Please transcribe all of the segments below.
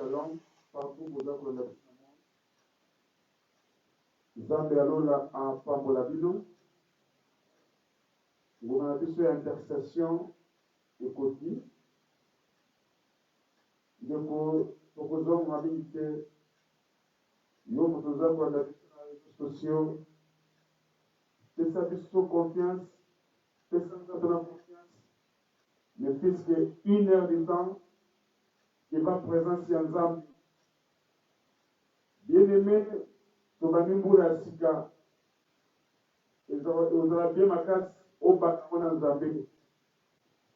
shalom partout vous avez Nzambe alola apambola bino ngoma biso ya intercession ekoti ndeko tokozonga mingi te yo moto oza kolanda biso na réseaux sociaux pesa biso confiance pesa nzambe na confiance mais puisque 1 heure de temps eva présence ya nzambe bien aimé tobandi mbula ya sika ezala bien makasi obaka na nzambe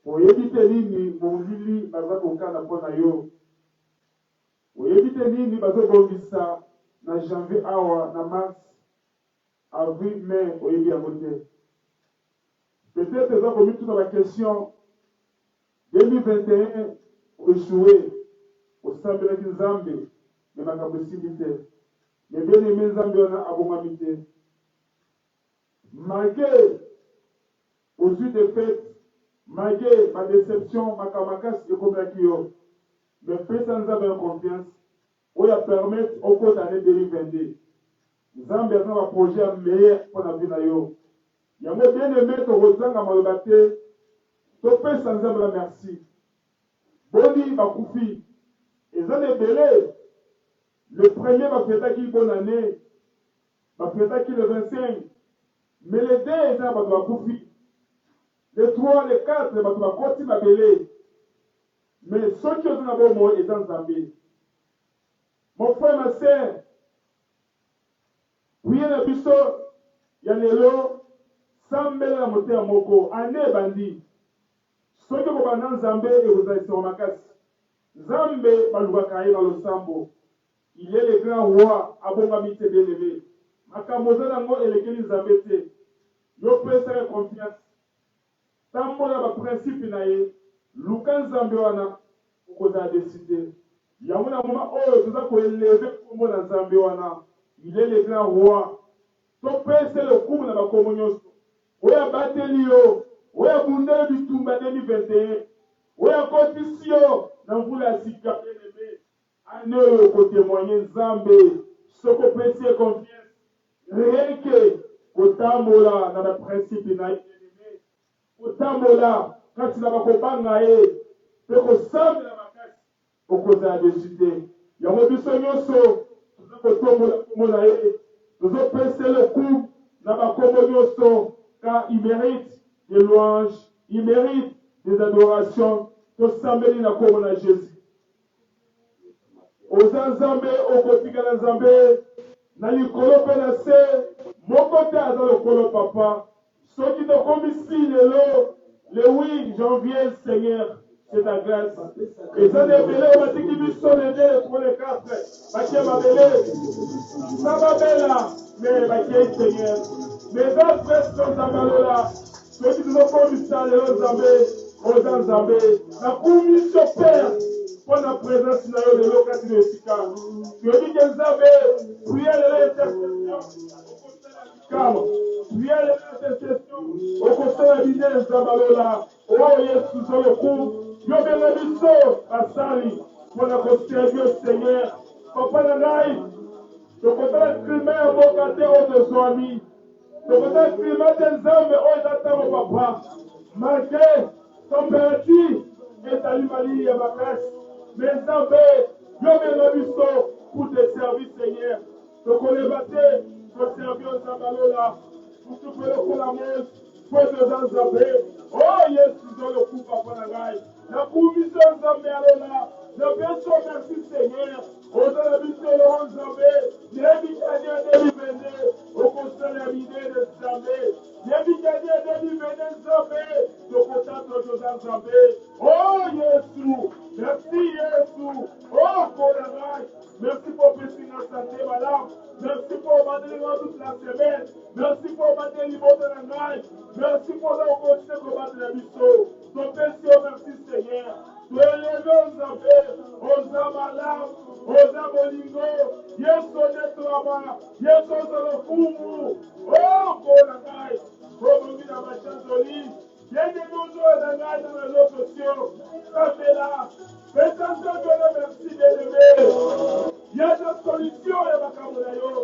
oyebi te nini molili baza kokana mpo na yo oyebi te nini bazobongisa na janvier awa na mars avril mai oyebi yango te peut-être eza komituna baquestion 2021 oéchoué osambelaki nzambe me makambo esili te me bien aimé nzambe wana abongami te malgré ozwi de fête malgré ma déception makambo makasi ekomelaki yo mais pesa nzambe ya confiance oyo apermettre okota année 2022 nzambe aza na baprojet ya meilleur mpo na vie na yo yango bien aimé tokozanga maloba te topesa nzambe la merci boni bakufi eza na ebele le premier bafetaki bonne année bafetaki le 25 mais le 2 eza na bato bakufi le 3 le 4 bato bakoti mabele mais soki oza na bomoi eza nzambe mon frère ma sœur priye na biso ya lelo sambela na motema moko ane ebandi soki okobanda nzambe ekozalisema makasi nzambe balukaka ye na losambo il est le grand roi abongami te bien-aimé makambo oza nango elekeli nzambe te yo pesaka confiance tambola baprincipe na ye luka nzambe wana okozala deside yango na moma oyo toza koeleve kombo na nzambe wana il est le grand roi topese lokumu na bakombo nyonso oyo abateli yo oyo abundeli bitumba 2021 oyo akotisi yo na mvula ya sika bien-aimé ane oyo okotémoigne nzambe soki opesi ye confiance rien ke kotambola na baprincipe na ye bien-aimé kotambola kati na bakobanga ye mpe kosambela makasi okozala desu te yango biso nyonso toza kotombola kombo na ye tozopesa lokumu na bakombo nyonso car il mérite des louanges il mérite des adorations tosambeli na kombo na Jésus oza nzambe okotikala nzambe na likolo mpe na se moko te aza lokolo papa soki tokomisi lelo le 8 janvier Seigneur c'est ta grâce eza na ebele oyo batiki biso le 2 le 3 le 4 bakie mabele sa babela me bakie Seigneur mais eza presque nzambe alola soki tozokomisa lelo nzambe oza nzambe nakumi biso père mpo na présence na yo lelo kati na esika toyebi ke nzambe priye lelo intercession okosala priye lelo intercession okosala bine nzambe alola oyo yesu zoloku yobenga biso basali mpo na koservir seigneur papa na ngai tokotala klima ya mboka te oyo tozwami tokotala klima te nzambe oyo eza ntango papa malgré température ezali malili ya makasi mais nzambe yobenga biso pour te servir seigneur tokoleba te koservir nzambe alola mosuku elokola mose po toza nzambe o yesu zoloku papa na ngai nakumi biso nzambe alola napeso merci seigneur ozala biso eloko nzambe yebikani ya 2022 okosala minene nzambe yebikani ya 2022 nzambe tokotata toza nzambe o yesu merci yesu o kona ngai merci pour pesinga santé madame merci pour battelinga toute la semaine merci pour battre libota na ngai merci pour okocontinue kobatela biso topesi yo merci seigneur toeleve nzambe oza malamu oza bolingo yesu onetolama yesu oza lokumu o kona ngai obongi na bachanzoli yende mozo na ngai na réseaux sociaux sambela Faites-en merci, bien-aimé. Il y a des solutions, et ma camoulayo.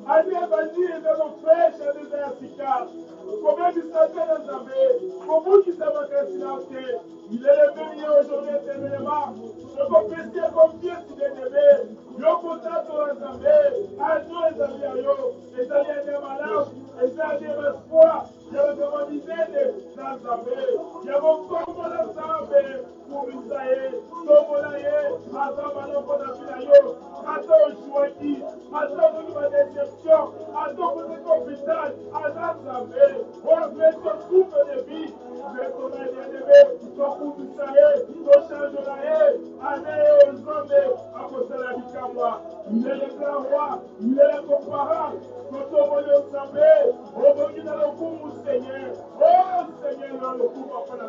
Allez, vas-y, dans nos fraîches, allez, dans la cicade. Combien de centaines d'années, pour vous qui savez que il est le meilleur aujourd'hui, éternellement. Je peux péter confier si bien-aimé. Yo, contact dans l'Assemblée. À nous, les amis, les alliés des malades, les alliés de l'espoir. Il y a des commanditaires dans l'Assemblée. Il y a vos corps dans l'Assemblée. Pour vous, ça y est. Tomolaye, Azamano, Konafilayo. Attends, Chouaki. Attends, une déception. Attends, votre hôpital. Attends, l'Assemblée. On fait ce couple de vie. Mais ton bien-aimé, ton couple, ça y est. Ton change de la haie. Allez, aux hommes, à cause de la vie qu'à moi. Il est le grand roi. Il est le comparable. Quand on va le savoir, on va dire dans le coup, Seigneur. Oh, Seigneur, dans le coup, on va la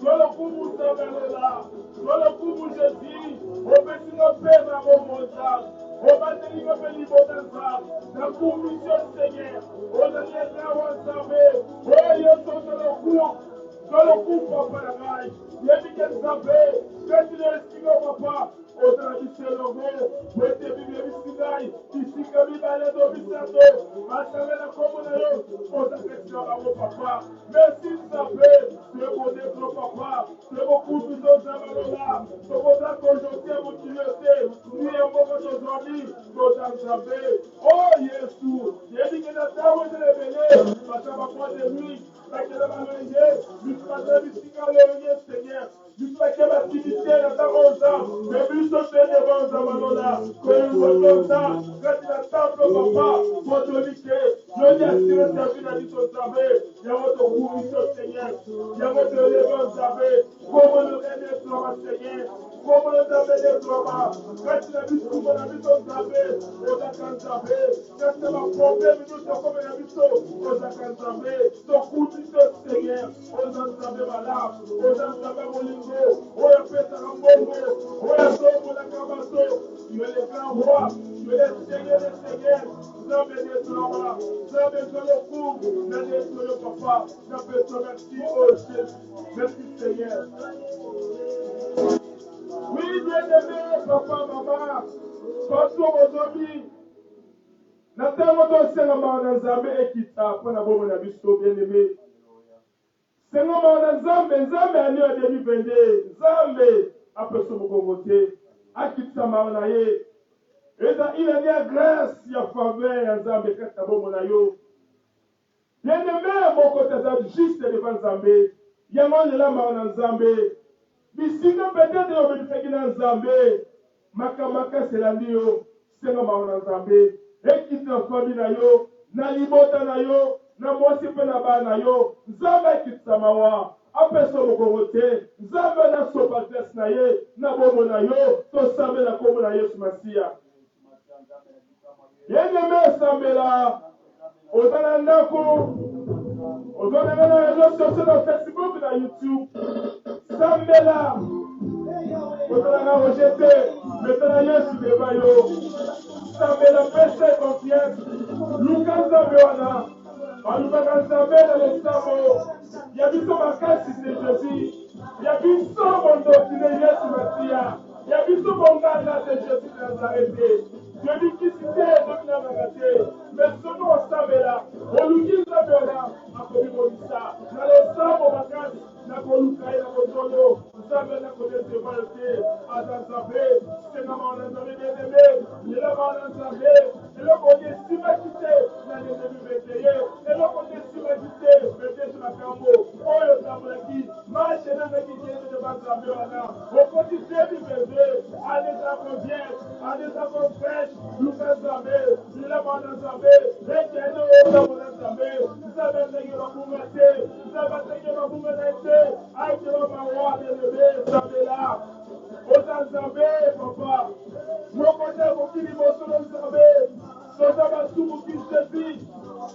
dans le coup, vous savez là. Dans le coup, vous Jésus. On peut dire le Père dans mon montage. On va dire le niveau dans ça. Dans le coup, mission Seigneur. On va dire là, on savait. Oh, il y a dans le coup. Dans le coup, papa, la maille. Il y a dit qu'elle savait. Quand il est estimé, papa. Otra diselongo, wete bibi bisingai, isika bibale do bisato, asame na komona yo, oza kesina bango papa. Merci Savé, tu es mon écran papa, tu es mon coup de dos à Malola, tu es mon sac aujourd'hui à mon communauté, tu es mon aujourd'hui, tu Savé. Oh Jésus, j'ai dit que la table de l'éveillé, parce qu'on va prendre des nuits, parce que la malheureuse, jusqu'à la bisika le Seigneur. Jusqu'à quelle activité dans ta rosa, mais plus de faire des bons amalona, que nous sommes là, quand il a table papa, pour te niquer, je dis à ce que ta vie n'a dit son savé, il y a votre commission Seigneur, il y a votre élément savé, comment le régner sur Seigneur, comment le savé des traumas, quand il a vu tout, on a vu son savé, on a qu'un savé, quand il a problème, nous sommes comme un habito, on a qu'un savé, son coup de Seigneur, on a savé malade, on a savé mon oya pesa na mbongo oya somo na kamaso tu es le grand roi tu es le seigneur des seigneurs Nzambe désormais Nzambe Zoloku Nzambe le papa Nzambe te merci oh Jésus merci Seigneur oui bien-aimé papa maman partout aujourd'hui natango tosenga na Nzambe ekita mpona bomo na biso bien-aimé Seigneur, Nzambe ani ya 2022 Nzambe apesa mokongo te akitisa na ye eza ile ya grâce ya faveur ya Nzambe kati na bomoi na yo bien-aimé moko te aza juste devant Nzambe yango lela na Nzambe bisika peut-être yo befeki na Nzambe makamaka selandi yo senga na Nzambe ekitisa famille na yo na libota na yo na mwasi mpe na bana na yo Nzambe akitisa mawa apesa mokongo te Nzambe nasopa grâce na ye na bomoi na yo tosambela kombo na Yesu Masiya bien-aimé osambela oza na ndako ozonanga na réseaux sociaux na Facebook na YouTube sambela ozalanga rejete metana Yesu deba yo sambela pesa confiance luka Nzambe wana balukaka Nzambe na losambo ya biso makasi se Jésus ya biso mondokile Yesu Masiya ya biso bonganga se Jésus de Nazareth tobikisi te tobinanaka te mais soki osambela oluki Nzambe wana akobimolisa na losambo makasi nakoluka ye na kozoyo Nzambe nakodeseva yo te aza Nzambe sengama na Nzambe bien-aimé lelama na Nzambe eloko oyesimaki te na ndenge bibete ye eloko oyesimaki te betesi makambo oyo otambolaki marche nangaki kende deba Nzambe wana okoti te bibeze aneza convienne aneza confresh luka Nzambe lelama na Nzambe ekende otambola Nzambe Nzambe ndenge babunga te Nzambe ndenge babunga na te ayekela mawa bien-aimé Nzambela oza Nzambe papa moko te mokili mosolo Nzambe soza basumu ki Jésus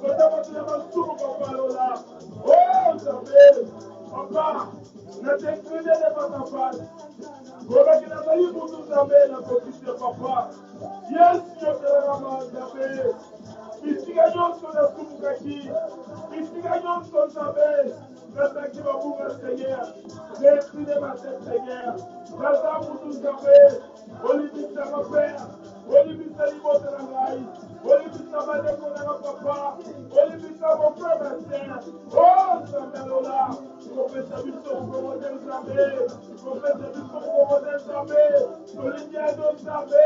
soza basula basumu papa lola oh Nzambe papa natekrede papa obaki nazali mutu Nzambe nakoki te papa yesu yokelanga Nzambe bisika nyonso nasumukaki bisika nyonso Nzambe Nataki Babouga Seigneur, l'esprit de ma tête Seigneur, Raza Moutou Zambé, Olibisa ma Père, Olibisa Libo Terangai, Olibisa ma Deko Nanga Papa, Olibisa mon frère ma sœur, oh Zambalola, Professeur Bisson Comodel Zambé, Professeur Bisson Comodel Zambé, Olivier Zambé,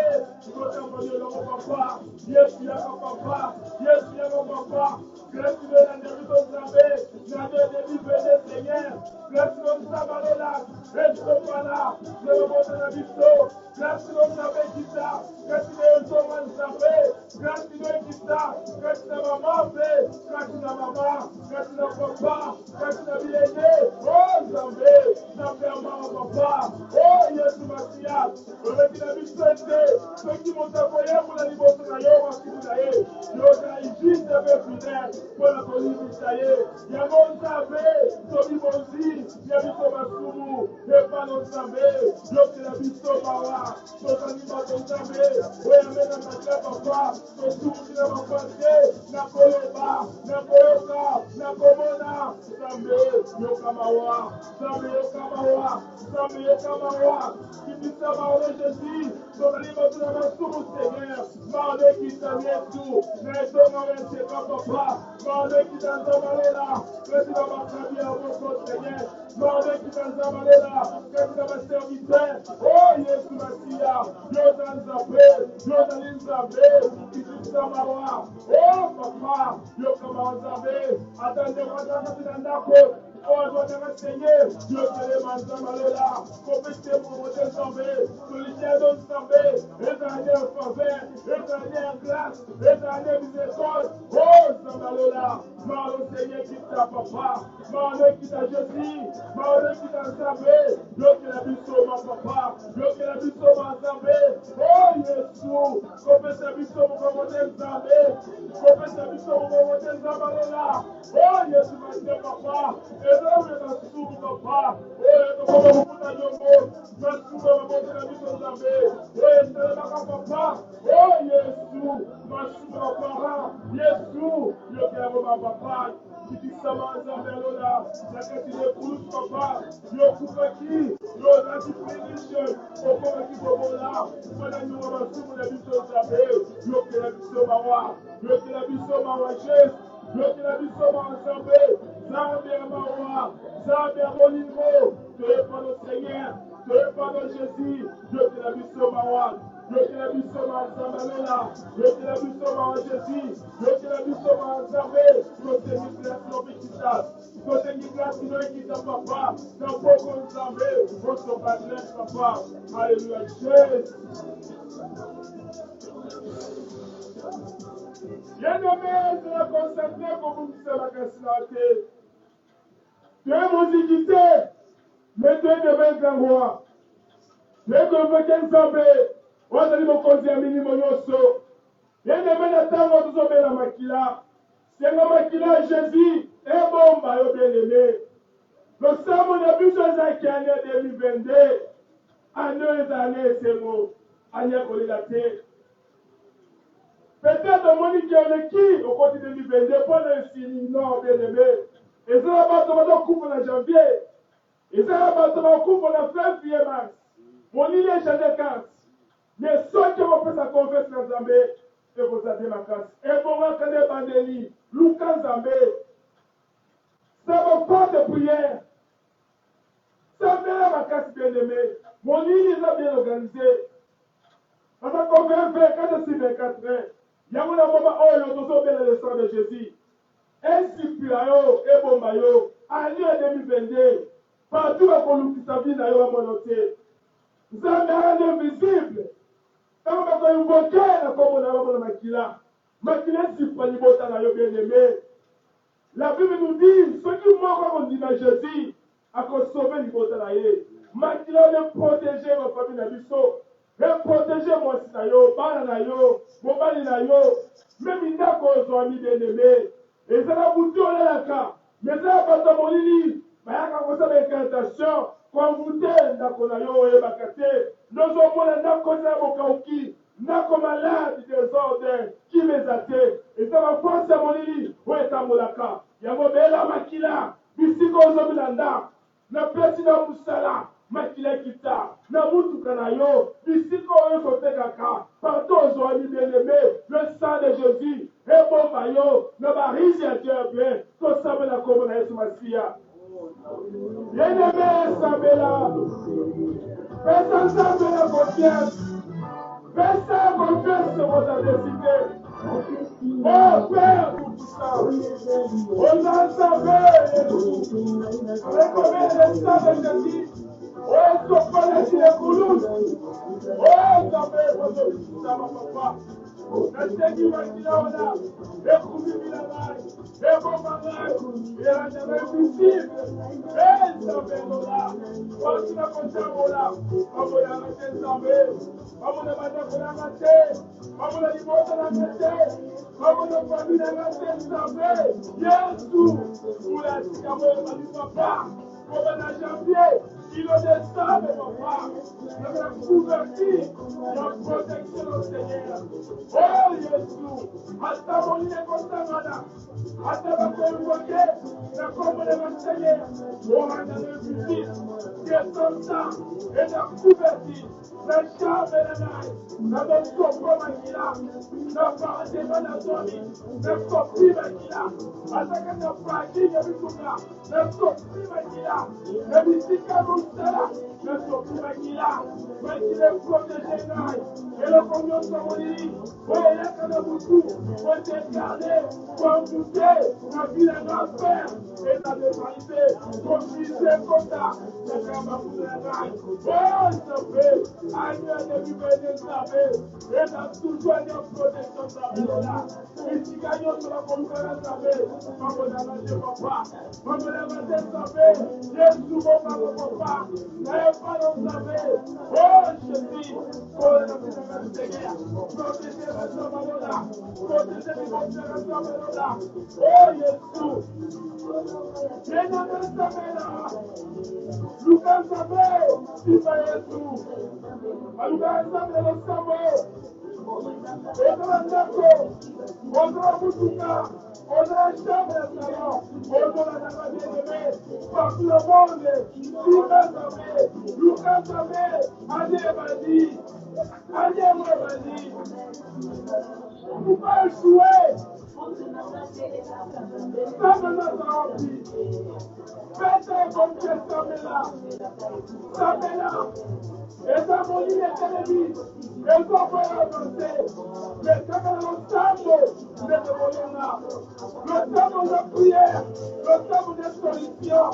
Professeur Loro Papa, Yes, Yama Papa, Yes, Yama Papa, grâce à la David Zambé, Nade de Libé Seigneur, grâce à Zambalola, Estopala, le monde de la Bisso, grâce à Zambé Kita, grâce à Zoman Zambé, grâce à Kita, grâce à Maman, grâce à Maman, grâce à Papa, grâce à Biéné, oh Zambé, Zambé à Maman Papa, oh Yesu Masia, avec la Bisso, ceux qui m'ont envoyé pour la liberté de Yoma Kibounaye, Yoga Ijin de fidèle, pour la police d'Italie, Yamon Zambé, Tobi Bonzi, Yabito Masumu, Epano Zambé, Yoki la Bisso Mawa, Tosanima Zambé, Oyamena Matia Papa, Tosuki na Mapante, Nakoloba, Nakoyoka, Nakomona, Zambé, Yokamawa, Zambé Yokamawa, Zambé Yokamawa, Kibisa Mawa Jésus, Tosanima Masumu Seigneur, Marle Kitanietu, Netonga Wenseka Papa, Marle Kitanzamalela, Président Makabi à votre Seigneur, Marle Kitanzamalela, Président serviteur, oh Yesu Masia, Yodan Zabé, Yodan Zabé, Kibisa Mawa, oh Papa, Yokama Zabé, attendez-moi dans la Nako, oh, doit te Seigneur, Dieu te demande Zambalola, compétez pour votre Zambé, solitaire de Zambé, éternel en faveur, éternel en grâce, éternel miséricorde, oh Zambalola, Malo Seigneur qui t'a papa, Malo qui t'a Jésus, Malo qui t'a Zambé, Dieu qui l'a biso ma papa, Dieu qui l'a biso ma Zambé, oh Jésus, compétez biso pour votre Zambé, compétez biso pour votre Zambalola, oh Jésus ma papa, Dieu qui l'a vu ensemble, Zambé Mawa, Zambé Molingo, tu es pas notre Seigneur, tu es pas notre Jésus, Dieu qui l'a vu Mawa, Dieu qui l'a vu Zambalola, Dieu qui l'a vu Jésus, Dieu qui l'a vu Zambé, côté migration Bikita, côté migration Bikita papa, dans beaucoup de Zambé, votre Padre papa, Alléluia, Jésus. Bien-aimés, je vais concentrer pour vous faire la cassette. Tu es musiquité, mais tu es de 20 roi. Tu es convoqué Zambé, on a dit mon conseil minimum yosso. Bien-aimés, n'attends pas de la maquilla. C'est la maquilla Jésus, et bon, bien-aimé. Le sermon de Bishop qui année 2022, année, c'est bon, année collégaté. Peut-être Monique est qui au côté de 2022 pour le signe non bien-aimé. Et ça va te couper en janvier. Et ça va te couper en février mars. Mon île est jamais 15. Mais ceux qui ont fait sa confiance dans Zambé, c'est pour ça que ma casse. Et pour moi, quand les bandélis, Lucas Zambé, ça va pas de prière. Ça vient ma casse bien-aimé. Mon île est bien organisée. Parce qu'on fait 24 sur 24 heures. Il y a un moment où il y a le sang de Jésus. Ainsi, puis, et Bombayo, année 2022, partout où sa vie n'a pas monoté. Vous avez un invisible. Quand on va invoquer la commune de Makila, Makila, c'est pas le bien aimé. La Bible nous dit, ceux qui mourent comme on dit à Jésus, à cause de sauver le Botanayé. Makila, de protéger ma famille d'Abisso. Et protéger mon sinayo, bananayo, mon balinayo, même il n'a qu'aux amis bien-aimés. Et ça va vous tourner la carte. Mais ça va pas mon lit. Mais il y a comme ça des incantations. Quand vous êtes dans Konayo et Bakate, nous avons un causa Mokauki, n'a comme malade des ordres qui les a été. Et ça va penser à mon lit. Où est ta molaka? Il y a mon bel makila. bisika ozomi na ndako napesi na mosala makila kita na mutuka na yo bisika oyo kotekaka partout ozwani bien-aimé le sang de Jésus ebomba yo na barise ya Dieu bien tosambela kombo na Yesu Masiya bien-aimé sambela pesa nzambe na confiance pesa confiance sur votre adversité. Oh Père tout-puissant, aux ensembles, recommande le sang de Jésus, oh Sopalesi les Koulouz, oh Zambé, votre papa, nasengi makila wana, ekumi bilangai, ekomangai, erandama invisible, Zambé lola, wakina kontamola, amoyanga te Zambé, amona bandako nanga te, amona libota nanga te, amona famille nanga te Zambé, Yesu, ulatika moyo mali papa, comme en janvier, il a descendu, papa, il a couverti la protection au Seigneur. Oh Jésus, hasta morir contamana, hasta la convoquer, la commune du Seigneur, pour rendre le public, que son sang est couverti, la chambre et la naille, la bonne maquilla, la parole de Manazoni, la copie maquilla, hasta que la pratique de Bituka, la copie maquilla, la bisika Moussala, la copie maquilla, maquilla protégé naille, et le cognon de Samoni, pour y être de beaucoup, pour te garder, pour embouter, la vie de l'enfer, et la dévalité, pour viser comme ça, le gamin de la naille. Oh, s'il te plaît, aïe, de l'humain de Sabé, et dans tout joie de protection de Sabé, et si gagnons sur la conquête de Sabé, maman n'a pas de papa, maman n'a pas de Sabé, Jésus, mon papa, n'a pas de Sabé, oh, Jésus, pour la vie de la Seigneur, protégez la Sabalola, protégez les gens de la Sabalola, oh, Jésus, bien-aimé Sabela, Lucas Sabé, Sifa Jésus, Lucas Sabé, le Sabé, Otra Nako, Otra Mutuka, Otra Chambre de Salon, Otra Naka bien-aimé, partout le monde, Lucas Sabé, Lucas Sabé, allez, vas-y, allez, moi, vas-y, vous pas échouer, ça me l'a rempli, faites comme que Sabela, et ça mon lit est télévisé, et ça peut avancer, mais quand on ensemble, nous devons là, le temps de prière, le temps de solution,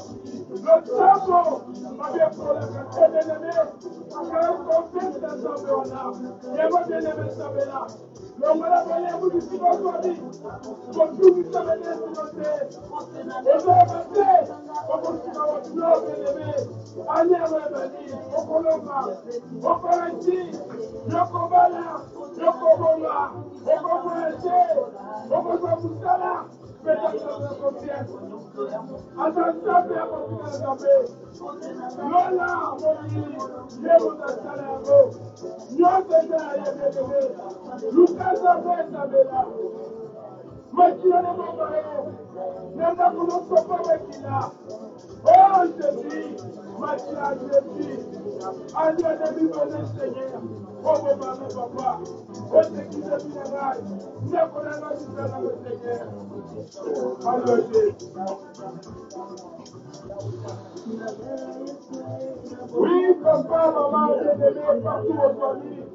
le temps ma bien pour la quartier bien-aimé, car on fait des hommes là, et moi bien-aimé Sabela, le malade vous du Seigneur aujourd'hui, pour tout vous savez des innocents, et vous avancez, pour vous savez bien-aimé, allez à revenir, au Colomba, au Corinthi, le Kobala, le Kobola, au Kobola, au Kobola, faites votre confiance. Attention, à votre Lola, mon Dieu, je vous assale Lucas Sabela, Makila de Mambayo, Nanda Kunosopa Makila, oh Jésus, Makila Jésus, Ania de Bibone Seigneur, oh mon papa, oh c'est qui se finira, n'a pas la main sur le Seigneur. Alors oui, papa, maman, bien-aimé, partout aux familles.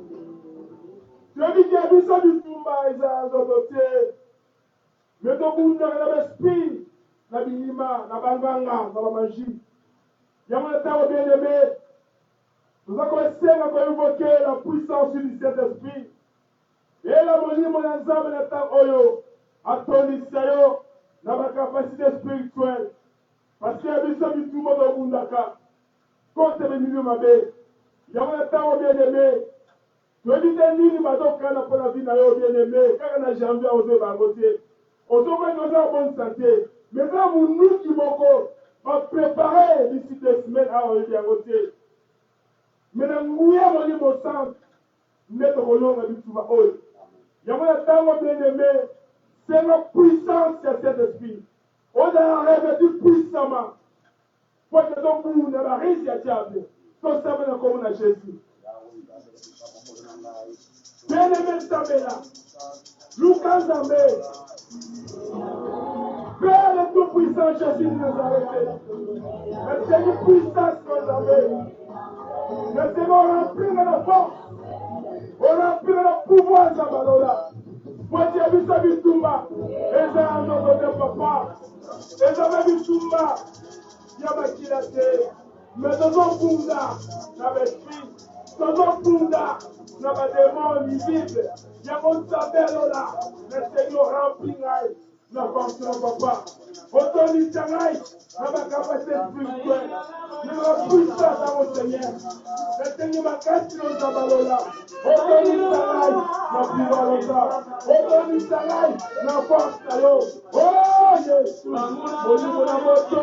Celui qui a vu ça du Toumba, ils ont adopté. Mais donc, vous avez l'esprit, la binima, la banganga, la magie. Il y a un temps bien-aimé. Nous avons essayé d'invoquer la puissance du Saint-Esprit. Et la monie, mon ensemble, le temps oyo, à ton isayo, dans ma capacité spirituelle. Parce qu'il y a vu ça du Toumba dans Bundaka. Quand c'est venu ma baie, il y a un temps bien-aimé. Tu as dit que nous avons fait la vie de bien-aimé, car on a jamais osé bagoter. Aujourd'hui, nous avons bonne santé. Maintenant, nous qui va préparer d'ici 2 semaines à bien voter. Maintenant, nous avons mon sang, notre royaume a dit tout va il y a un temps bien-aimé, c'est la puissance de cet esprit. On a revêtu puissamment. Pour que ton bout ne va réussir à diable. Tout ça, maintenant, comme on a Jésus. Bien-aimé Sabela. Lucas Zambé. Père le Tout-Puissant Jésus de Nazareth. Merci une puissance que vous avez. Merci de remplir de la force. On remplit de le pouvoir de Zabalola. Moi, j'ai vu ça, Bitumba. Et j'ai un nom de papa. Et j'avais vu Tumba. Yabakilate. Mais dans nos Bunda, dans l'esprit. Dans nos Bunda, dans les démons visibles. Il y a mon Zabalola. Le Seigneur remplit la force de papa. Autorité, dans la capacité spirituelle. Dans la puissance de mon Seigneur. Le Seigneur m'a cassé dans Zabalola. Autorité, dans la puissance. Autorité, dans la force de l'eau. Oh, Jésus. Au niveau de la moto.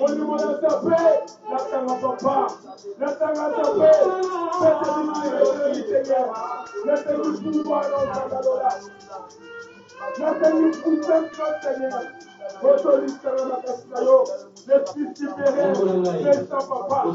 Au niveau de la tapé. La tanga papa. La tanga tapé. Faites du Seigneur. Faites du pouvoir dans Zabalola. L'Esprit supérieur, méchant papa. Oh,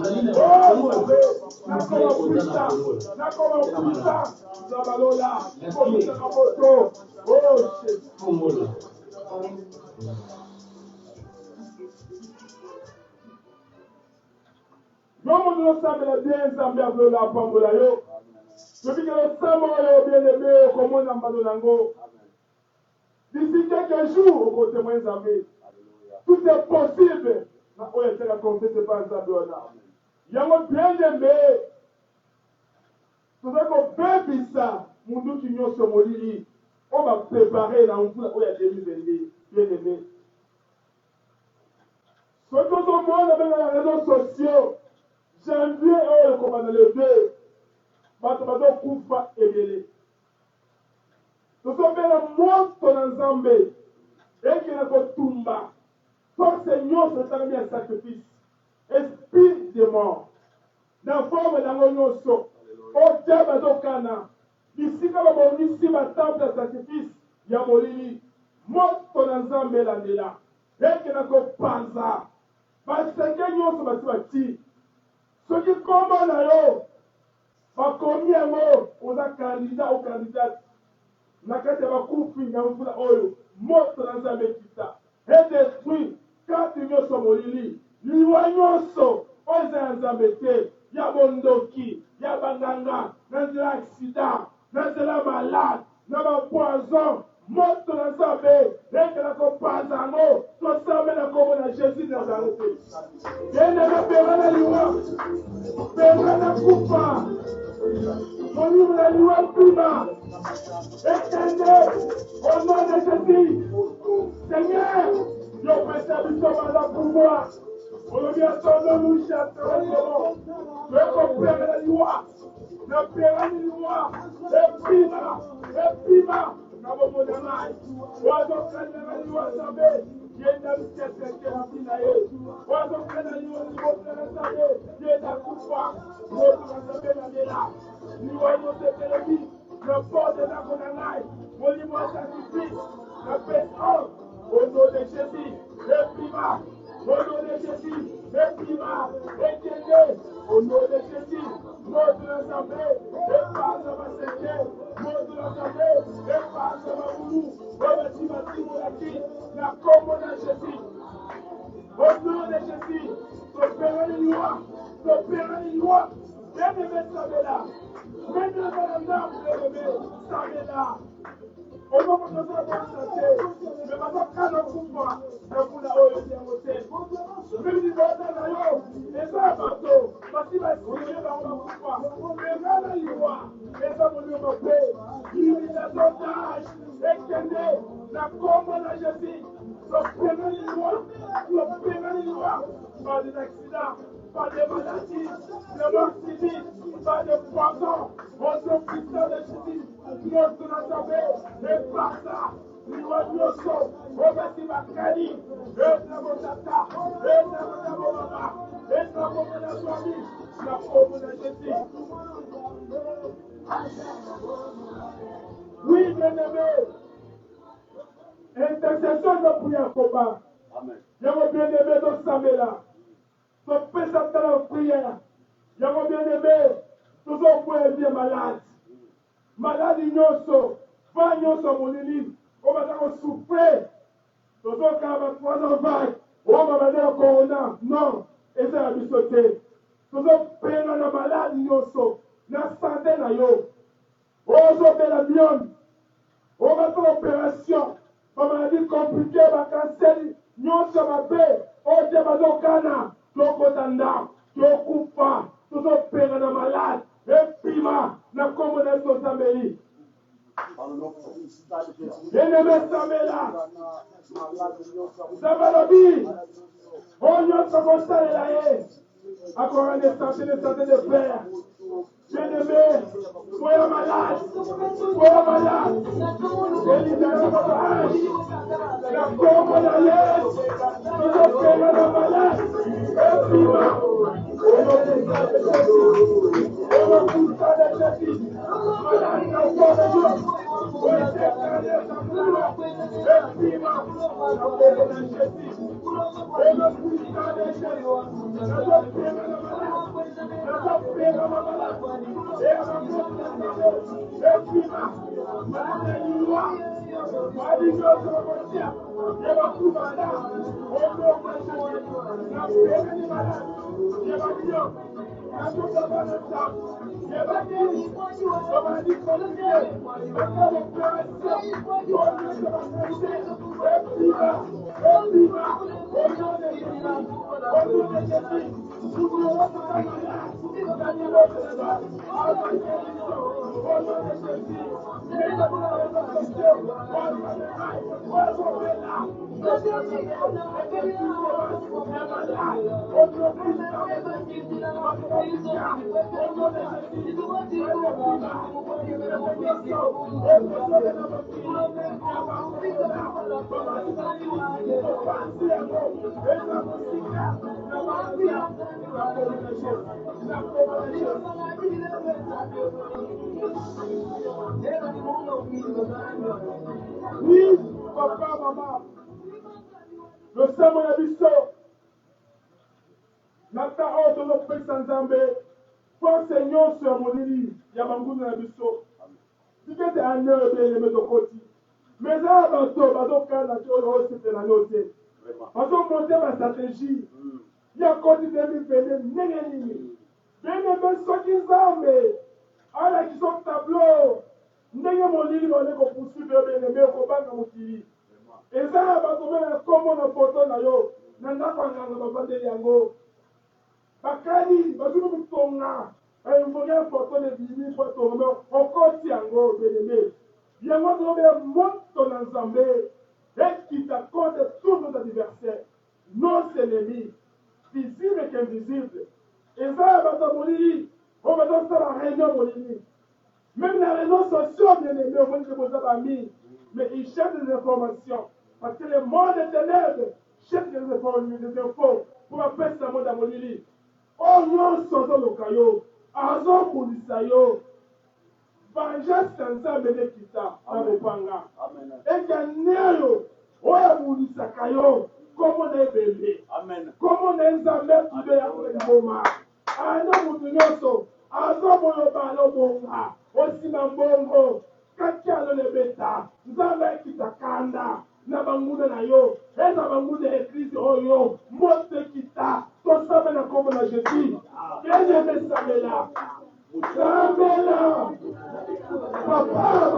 d'ici quelques jours, au côté moins Zambé, tout est possible. Il y a un bien-aimé. C'est ça qu'on peut dire ça. Mon doute qui nous sommes molili. On va préparer là où il y a des bien-aimés. Ce que tout le monde avec les réseaux sociaux, janvier, comme on a le 2, Bato Koufa et Bélé. Nous sommes bien la mort en Zambé. Et qui n'a pas Tumba. Parce que Seigneur se fait un sacrifice. Esprit de mort. Dans la forme d'un oignon. Au diable de Cana. Ici, quand on ici, ma table de sacrifice, il y a Molini. Mort en Zambé là. Et qui n'a pas Panza. Parce que Seigneur se fait. Ce qui commande là, combien on a candidat ou candidate. Nakate bakufi na mvula oyo moto na Nzambe kita et détruit quand nyonso molili liwa nyonso oyo ya Nzambe te ya bondoki ya banganga na nzela accident na nzela malade na bapoison moto na Nzambe eke na kopanza yango tosame na kombo na Jésus na Nazareth yende bapera na liwa pera na kufa Mon la loi prima. Étendez au nom de Jésus. Seigneur, je précède du la pouvoir. On le vient son nom, nous chantons le nom. Je comprends la loi. Le père la loi. Et prima. Nous avons mon amai. Oiseau prenne la loi, savez. Il y a une amitié qui est raffinée. Oiseau prenne la loi, savez. Il y a une pouvoir. L'autre, savez, la là. Nous voyons cette télévision, le port de la Gonanaï, monument sacrifice, le pétrole, au nom de Jésus, le primat, au nom de Jésus, le primat, éteignez, au nom de Jésus, mort de l'Assemblée, et par de ma Seigneur, mort de l'Assemblée, et par de ma Boulou, la commune de Jésus, au nom de Jésus, opérer les lois, bien-aimé Sabela. Maintenant, madame, Sabela. On va vous donner la santé. Mais maintenant, quand on vous voit, on vous l'a aussi à voter. Même si vous êtes là, et ça, bateau, parce qu'il va se dire, on va vous voir. Mais là, il y a, et ça, vous lui rappelez, l'immunité d'âge, et qu'elle est la commande à Jésus. L'opérer les lois, par des accidents. Pas de maladies, de mort civile, pas de poison, au nom puissant de Jésus, notre Nazaré, et par ça, nous avons son, au Messie Macani, et Namotata, et Namotama, et Namotama, la pauvre de Jésus. Oui, bien-aimé, intercession de prière combat. Yango bien-aimé dans Samela. Ton père s'attend en prière. Yango bien-aimé, tous on peut dire malade. Malade ignoso. Pas ignoso mon église. On va t'en souffrir. Tous on va 3 ans vague. On va dire corona. Non. Et ça a dû sauter. Tous on peut dans la malade ignoso. La santé na yo. On va la mienne. On va faire opération. On va dire compliqué. On va cancer. Nyonso mabe. On dit bazokana. Tokotanda. Tokufa. Tozopera na malade. Epima. Na kombo na Sameli. Bien-aimé Samela. Sabalobi. On nyonso kosalela ye. Encore des santé de père. Bien-aimé, soyez malade, la corps de l'aise, nous opérons la malade, et puis oui, papa, maman, le Seigneur a dit ça. Nata oto no pesa nzambe kwa Seigneur sur mon lit ya bangungu na biso tikete anyo be le koti mais là bato kana to o se na note bato monter ma stratégie ya koti de mi pele nengeni bene be soki nzambe ala ki so tableau ndenge molili bone ko poursuivre bene me ko banga mokili eza bato be kombo na photo na yo na ndako nganga babandeli yango bakali bazulu mutonga ayumboya photo de bini photo no okoti yango beneme yango tobe moto na nzambe qui t'accorde tous nos adversaires nos ennemis visibles et invisibles et ça bato molili on va dans la réunion molili même la réunion sociale bien aimé on va dire aux amis mais ils cherchent des informations parce que le monde des ténèbres cherche des infos pour appeler ce monde à molili oh nyonso azoluka yo azokulisa yo vengeance nzambe nekita na mopanga ekani oyo oyo abulisaka yo komo na ebele komo na nzambe tude ya ngoma ana mutu nyonso azoboyoba alobonga osima mbongo kaki alolebeta nzambe ekita kanda na banguna na yo eza banguna ya eglise oyo moto ekita tosame na kombo na Jésus bien-aimé Samela Samela papa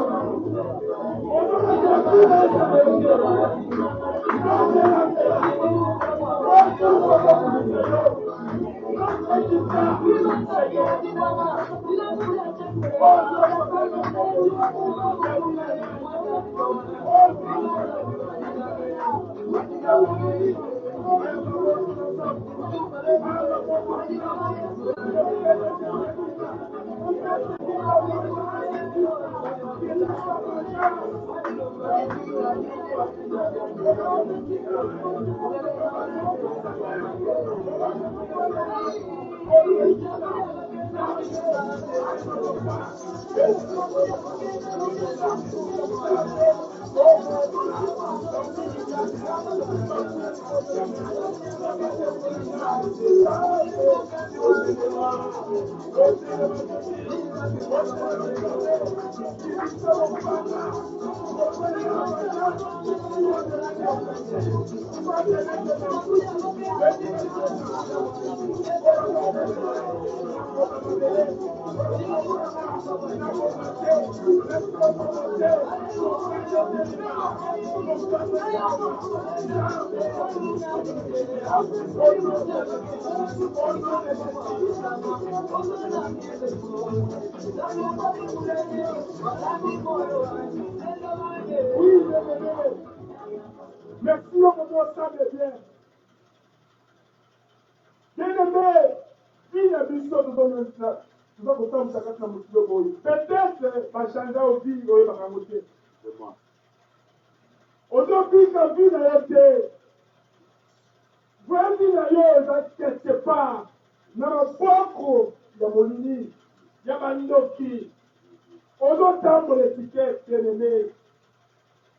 Merci pour votre sang de bien. Bien-aimé, il y a des choses dans le temps. Peut-être va changer au vie de la moitié. Aujourd'hui, quand vie n'a été, vraiment, il y a quelque part, dans le peuple, il y a Molini, il y a Mandoki. Aujourd'hui, dans l'étiquette, bien-aimé,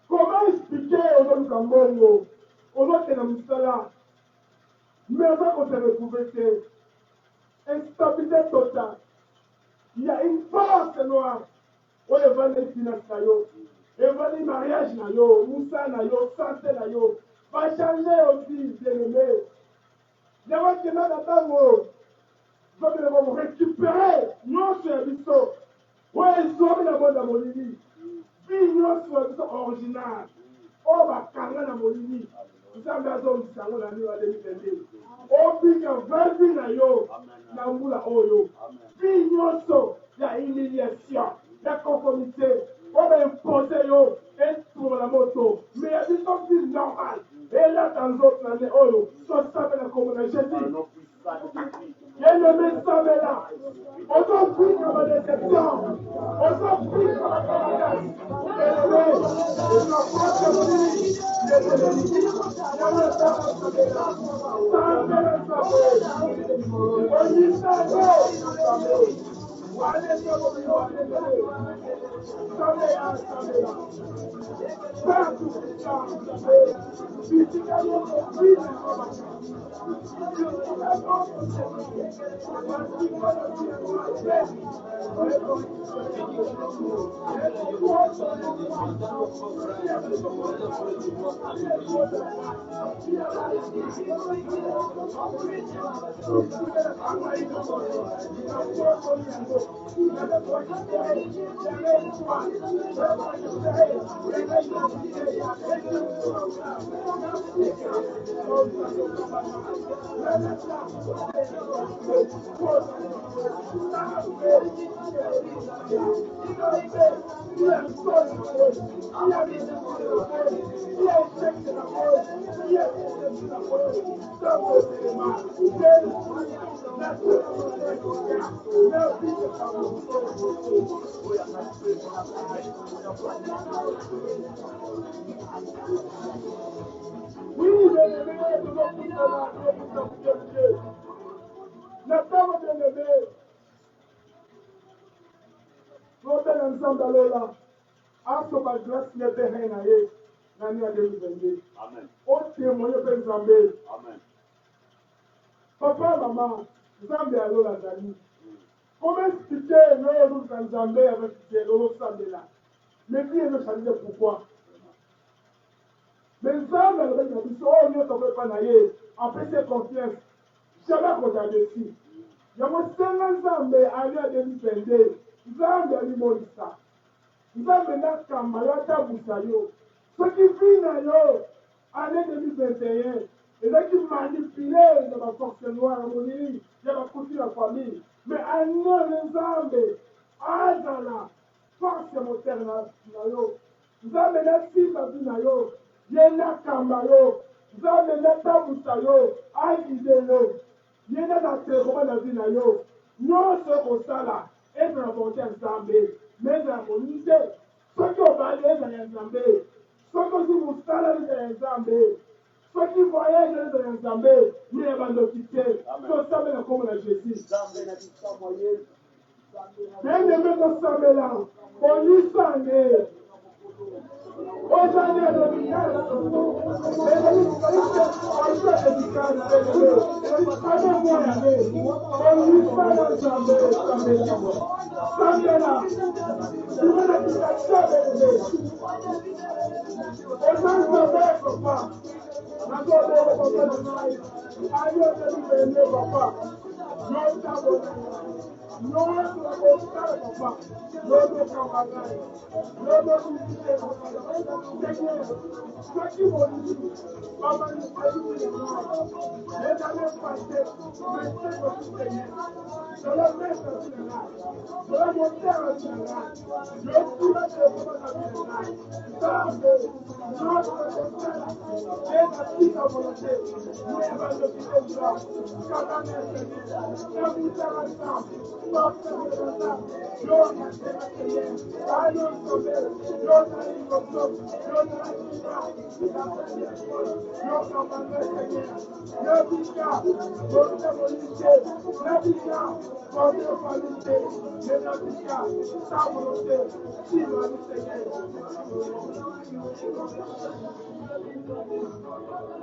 comment expliquer aujourd'hui dans le monde, aujourd'hui dans le salaire, mais avant qu'on se retrouve, c'est instabilité totale. Il y a une force noire. Où il va les finances, il va les mariages, Moussa, santé, va changer aussi, bien-aimé. Il y a qui n'a pas vous récupérer notre service. Où ils sont dans le monde de Molini. Puis notre service original. On va carrer la Molini. Vous avez besoin de ça, on a mis à l'émission. On pique un 20 000 na mbula oyo. Puis nyonso ya humiliation, ya conformité, on va imposer yo et pour la moto. Mais il y a des choses qui sont normales. Et là, dans d'autres années, oyo, ça s'appelle la communauté. Il y a le message là. On s'en prie comme la déception. On s'en prie comme la camarade. Oui, ensemble là. After my grace, let the hand ahead. Nani adeli. Amen. O témoigner pour Zambé. Amen. Papa, maman, Zambé allo la Zali. Comment expliquer nous dans Zambé avec l'eau Zambé là? Mais qui est le changer pourquoi? Mais Zambé avec la mission, on ne peut pas naïe. Après cette confiance, jamais qu'on a déçu. Il y a mon Seigneur Zambé à 2022. Zambé a limolé ça. Nzambe nakamba yo atabusa yo soki vi na yo année 2021 ezalaki manipule na baforce noire monini ya bakuti na famille mais année nzambe azala force motere na yo nzambe nasimba vi na yo ye nakamba yo nzambe natabusa yo agide yo ye natatekoma na vi na yo nyonso kosala eza na volonté ya nzambe mais la volonté, ce qui va aller dans les Zambé, ce qui vous salariez dans les Zambé, ce qui voyagent dans les Zambé, mais ils vont nous quitter. Tout ça, mais comme la Jésus. Bien-aimé de Samela, on y s'en est. Aujourd'hui, le week-end,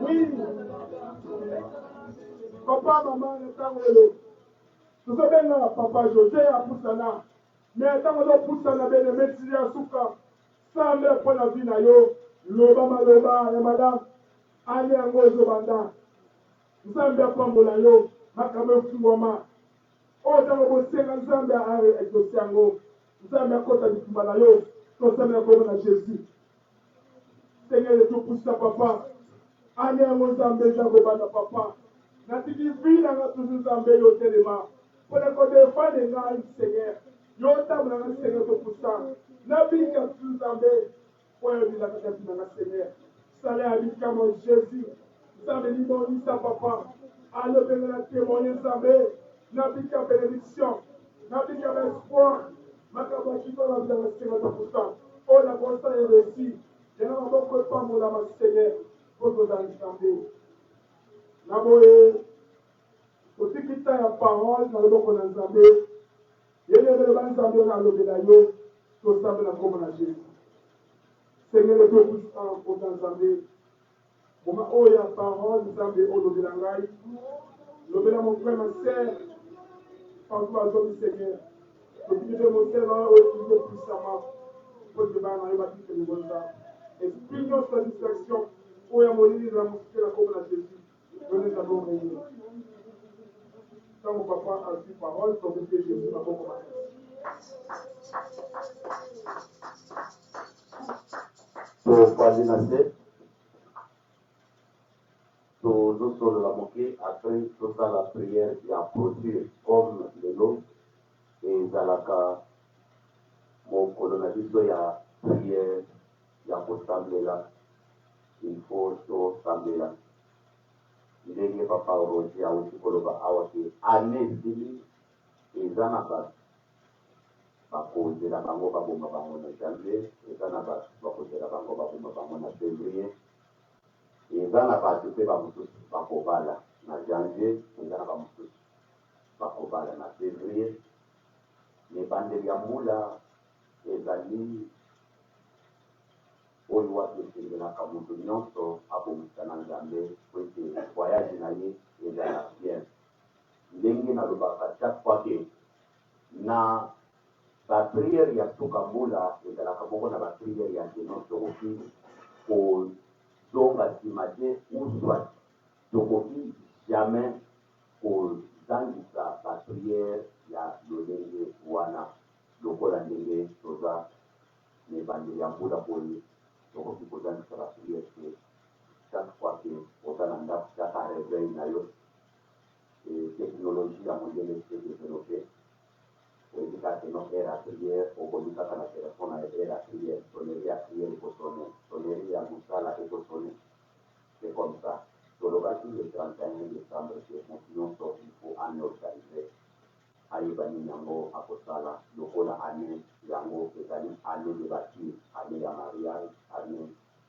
oui, papa, maman, le temps est là. Nous sommes papa José à Poussana. Mais tant que Poussana, bien aimé, si à Souka, sans me prendre la vie, loba maloba, et madame, allez en gros, Zobanda. Nous sommes bien prendre la yo, Makame Fungoma. Oh, dans le bossé, nous sommes bien à Exociango. Nous sommes bien côté du Kumalayo. Nous sommes bien comme la Jésus. Seigneur, le tout pour ça, papa. Allez en gros, Zambé, Jagobanda, papa. Natiki vie, n'a toujours Zambé, au téléma. Pour le côté fan des gars, Seigneur. Yo tam na Seigneur pour ça. Na vie que tu Zambé. Pour le dire la Seigneur. Salé à vie comme Jésus. Zambé, l'imon, ça, papa. Allez, venez la témoigner, Zambé. Na vie que bénédiction. Na vie que espoir. Ma capacité à la vie de la Seigneur pour ça. Oh, la bonne est réussie. Je n'ai pas beaucoup de temps pour la Seigneur. Pour vous Zambé. Naboé. Aussi qu'il y a la parole dans le bon qu'on a Zambé. Il y a des gens qui ont le bélayo, tout ça, la commune Jésus. Seigneur, le Dieu puissant, pour Zambé. Pour ma oya parole, Zambé, au de l'angaï. Le béla, mon frère, ma sœur, partout à Zombie, Seigneur. Le Dieu de mon Seigneur, au Dieu puissamment, pour que ma maille bâtisse le bon temps. Esprit de satisfaction, oya mon île, la mosquée, la commune Jésus. Venez d'abord réunir. Quand mon papa a dit parole, son Dieu Jésus m'a beaucoup marqué. Coordinateur, nous sommes la moquée, après tout ça, la prière qui a produit comme le nom, et Zalaka, mon colonaliste, il y a prière, il y a pour s'embler là, il faut s'embler là. Il est papa Roger, à aussi Koloba, à aussi, année zili, et Zanaka. Bakozela bango babomba bango na janvier eza na bato bakozela bango babomba bango na février eza na bato mpe bamosusu bakobala na janvier eza na bamosusu bakobala na février mibandeli ya mbula ezali oyo wapi esengelaka moto nyonso abongisa na nzambe po ete voyage na ye ezala bien ndenge nalobaka chaque fois ke na bapriere ya tukambula ezalaka moko na bapriere ya ndeno tokoki kozonga nsima te uswa tokoki jamais kozangisa bapriere ya lolenge wana lokola ndenge toza mibandeli ya mbula boye tokoki kozangisa bapriere te chaque fois ke oza na ndako kaka reveil na yo technologie ya mondele se développe que no era prière, o bonita que la telefona era prière, sonnería prière pour sonner, sonnería musala et pour sonner. C'est comme ça. Sur le bâti le 31 décembre, c'est mon sorti pour année organisée. Aïbani Yango, Akosala, Lokola année, Yango, c'est-à-dire année de bâti, année ya mariage, année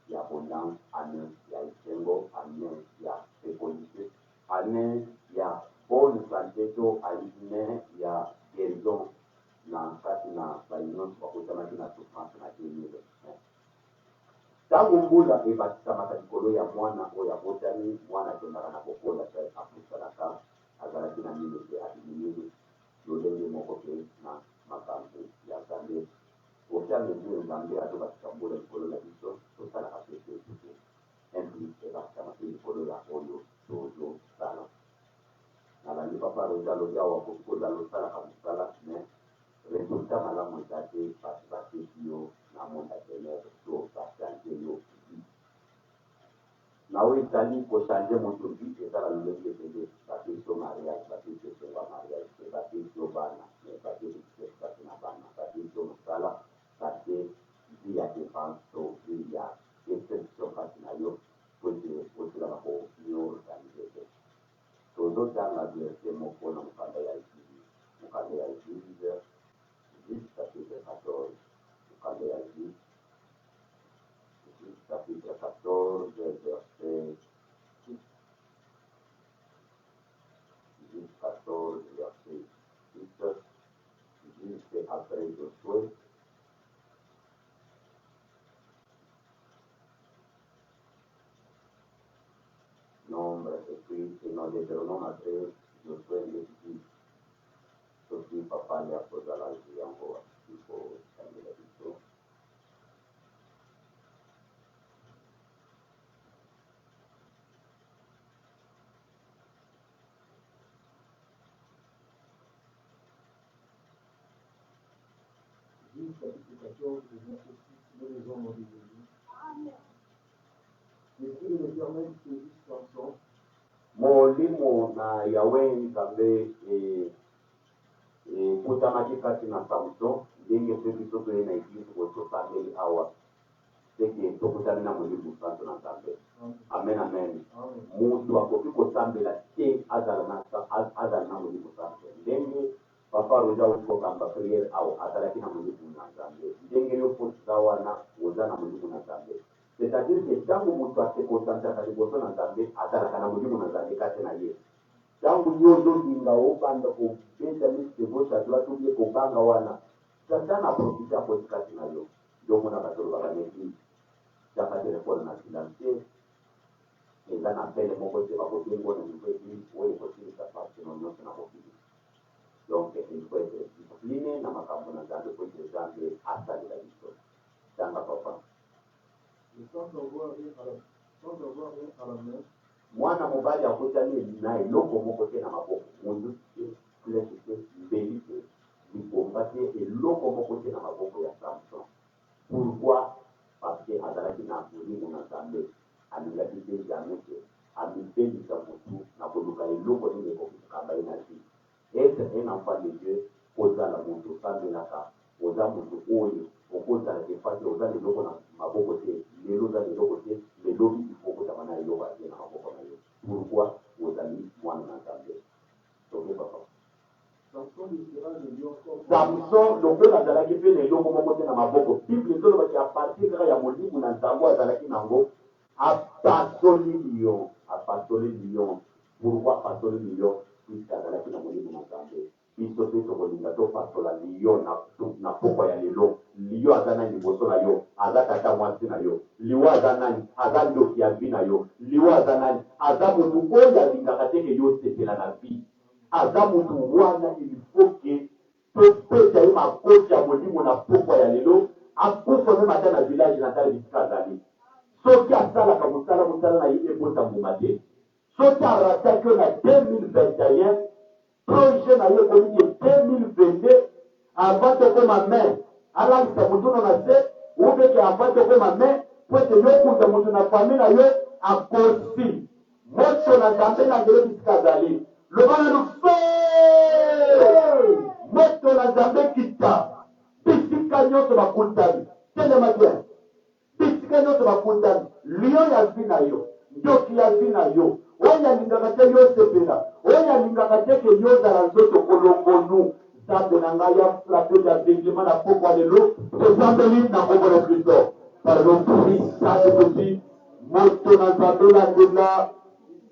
ya abondance, année ya isengo, année ya sécurité, année ya bonne santé, année ya guérison. na bainonso bakutamaki na souffrance na kimile ntango mbula ebatisamaka likolo ya mwana oyo abotami mwana akendaka na kokola apusalaka azalaki na minute abiminini lolenge moko mpe na makambo ya nzambe ofia mesure nzambe azobakisa mbula likolo na biso tosalaka pete pete implique ebakisama mpe likolo ya oyo tozosala nalandi papa roja alobi awa koki kozala osalaka mosala mais resultat malamu eza te basi bateki yo na monde ya ténèbre to bachange yo vie nawe ezali kochange moto vie ezala lolenge ebele bapesi yo mariage bapesi yo songo ya mariage pe bapesi yo bana mais bapesi basi na bana bapesi yo mosala bate vie ya défense to vie ya exception mpasi na yo po ete ozela bakoorganize te tozotanga verse moko na mokanda ya église chapitre 14 mokanda ya église chapitre 14 verset 6 14 verset 6 juste après Josué nombre écrit et non Deutéronome après Josué le dit aussi papa ya kozala yango iko kangela biso chapitre 14, verset 6, mais les hommes ont dit Jésus. L'Esprit de l'Éternel saisit Samson. molimo na yawe nzambe ekutamaki kati na Samson ndenge mpe biso toye na eglise botosambeli awa seke tokutami na molimo santo na nzambe amen amen mutu akoki kosambela te azala na molimo santo ndenge papa roja okokamba priere awa azalaki na molimo na nzambe ndenge yo potiza wana oza na molimo na nzambe c'est-à-dire que ntango moto asekonsantraka liboso na nzambe azalaka na molimo na nzambe kati na ye ntango yo ozolinga obanda kobeta misite gauche à droite obie kobanga wana satana aprofite akoti kati na yo yomona batolobaka na eglise tiaka telefone na silencieux eza na pele moko te bakobengo na niveau église oyo ekosilisa pasino nyonso na mokili donc il faut être discipliné na makambo na nzambe po ete nzambe asalela biso tanga papa Sans avoir rien à la main, mwana mobali akotami na eloko moko te na maboko mundu te flèche te mbeli te libomba te eloko moko te na maboko ya Samson. Pourquoi? Parce que azalaki na molimo na nzambe alingaki te jamais te amibelisa motu na koluka eloko nini ekoki kokamba ye na vie. Être un enfant de Dieu kozala motu osambelaka oza motu oyo okozala efasi oza leloko na maboko te lelo oza leloko te lelobi ifo kozala na eloko atie na maboko na yo. Pourquoi? Ozali mwana na nzambe. Toke papa Samson lokola azalaki mpe na eloko moko te na maboko bible ezolobaki apartir kaka ya molimo na nzambo azalaki nango apasoli lion. Pourquoi apasoli lion? Puisque azalaki na molimo na nzambe biso mpe tokolinga topasola lion na pokwa ya lelo. Lion aza nani liboso na yo? Aza tata mwasi na yo. Lion aza nani? Aza ndoki ya vi na yo. Lion aza nani? Aza motu oyo alingaka teke yo sepela na vi. Aza motu wana il faut que topesa ye makoti ya molimo na pokwa ya lelo akufa meme ata na village na tala bisika azali soki asalaka mosala na ye ebota mbuma te soki arataki na 2021 projet na ye ekomiki 2022 avant tokoma mai alangisa motuno na se ubeke avant tokoma mai po ete yokuta moto na famille na yo akosi moto na nzambe na ngele bisika azali lobana lufe moto na nzambe kita bisika nyonso bakutani telema bien bisika nyonso bakutani lion ya vi na yo ndoki ya vi na yo oyo alingaka te yo sepela oyo alingaka te ke yo ozala nzoto kolongonu nzambe na ngai ya frape ya bengema na pokwa lelo tozambeli na kombo na kristo par le puissant de Jésus moto na nzambe landela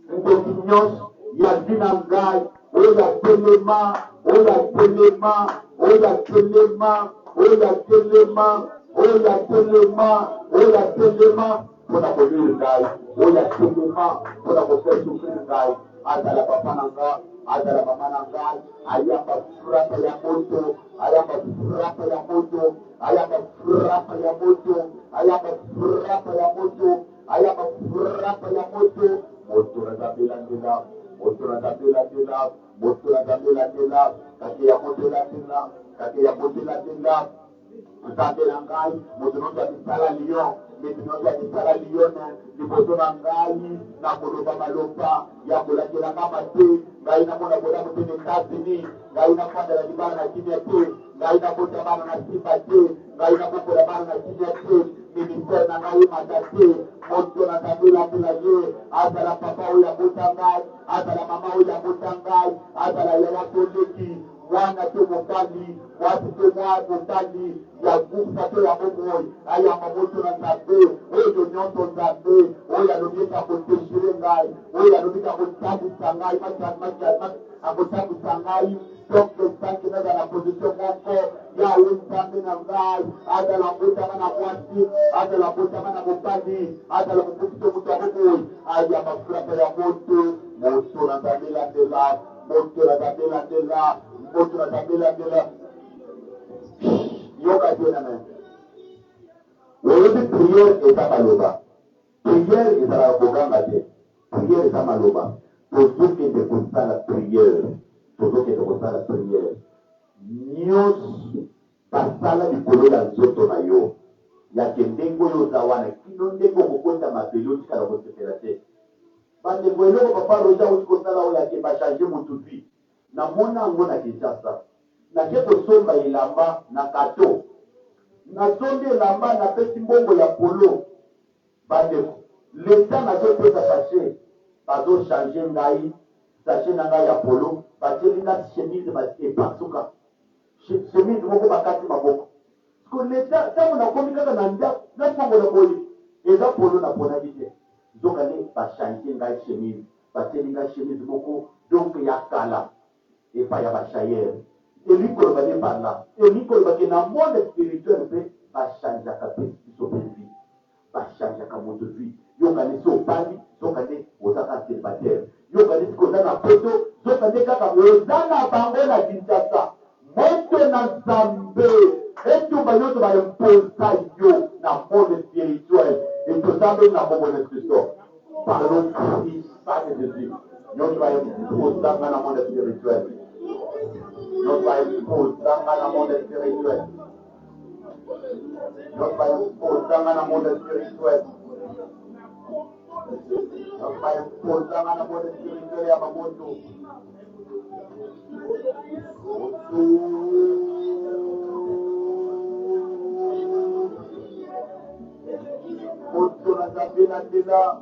ndoki nyonso ya vi na ngai oyo atelema oya telema, oya telema, oya telema, oya telema, oya telema, pona koyiri ngai, oya telema, pona kofe sufiri ngai, azala papa nanga, azala mama nanga, ayamba frapa ya moto, ayamba frapa ya moto, ayamba frapa ya moto, ayamba frapa ya moto, ayamba frapa ya moto, moto na tabela ndela, moto na tabela ndela, moto na tabela ndela, kake ya moto la ndela, kake ya moto la ndela, tabela ngai, moto na tabela lion, metinonga kisala lione liboso na ngai na koloba maloba ya kolakela kama te ngai na mona bola mutene États-Unis ngai na kwanda na libana na kimia te ngai na bota bana na simba te ngai na bokola bana na kimia te ministère na ngai mata te moto na tabela bila ye azala papa oya bota ngai azala mama oya bota ngai azala yaya toleki mwana to mobali watu to mwana mobali ya kufa to ya bomoi aya mamoto na nzabe oyo nyonso nzabe oyo alobika koteshire ngai oyo alobika kotabisa ngai akotabisa ngai donc esanki naza na position moko yawe nzambe na ngai azala mbotama na mwasi azala mbotama na mobali azala mobukito moto ya bomoi aya mafrapa ya moto moto na nzambe landela moto na nzambe landela moto na nzambe landela yoka te na me oyebi priere eza maloba priere ezalaka koganga te priere eza maloba tozokende kosala priere tozokende kosala priere nyonso basala likolo ya nzoto na yo yake ndenge oyo oza wana kino ndenge okokonza mabele otikala kosepela te bandeko eloko papa roja oti kosala oyo yake bachange motuvi namona yango na Kinshasa nake kosomba elamba na kato nasombi elamba napesi mbongo ya polo bandeko leta nazopesa sachet bazochange ngai sachet na ngai ya polo batieli na chemise epasuka chemise moko bakati maboko ko leta ntango nakomi kaka na ndako nafongola boye eza polo naponaki te nzokande bachange ngai chemise batieli ngai chemise moko donc ya kala epai ya bachayere elikolo bane banda elikolo bake na monde spirituel mpe bachangeaka mpe biso mpe vi bachangeaka moto vi yokani so obandi zokande ozaka célibataire yokani siko oza na poto zokande kaka oza na bango na Kinshasa moto na nzambe etumba nyonso baimposa yo na monde spirituel etozambe na bongo na Kristo par le puissant de Jésus nyonso baimposanga na monde spirituel nyonso baimposanga na monde spirituel nyonso baimposanga na monde spirituel nyonso baimposanga na monde spirituel ya bamoto moto na nzambe na nzela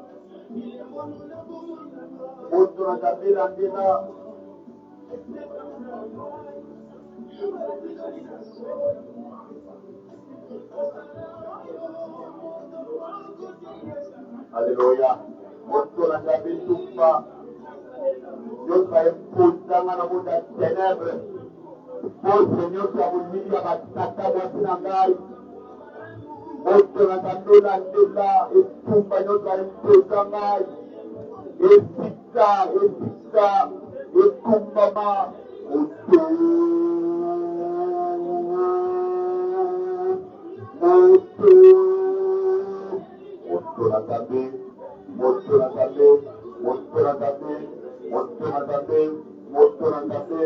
moto na nzambe na nzela Alléluia. Moto na nzambe tumba nyonso ayeposanga na monde ya ténèbre pose nyonso ya molili ya batata mwasi na ngai moto na nzambe na nzela etumba nyonso ayemposa ngai esika ekumbama moto na nzambe moto na nzambe moto na nzambe moto na nzambe moto na nzambe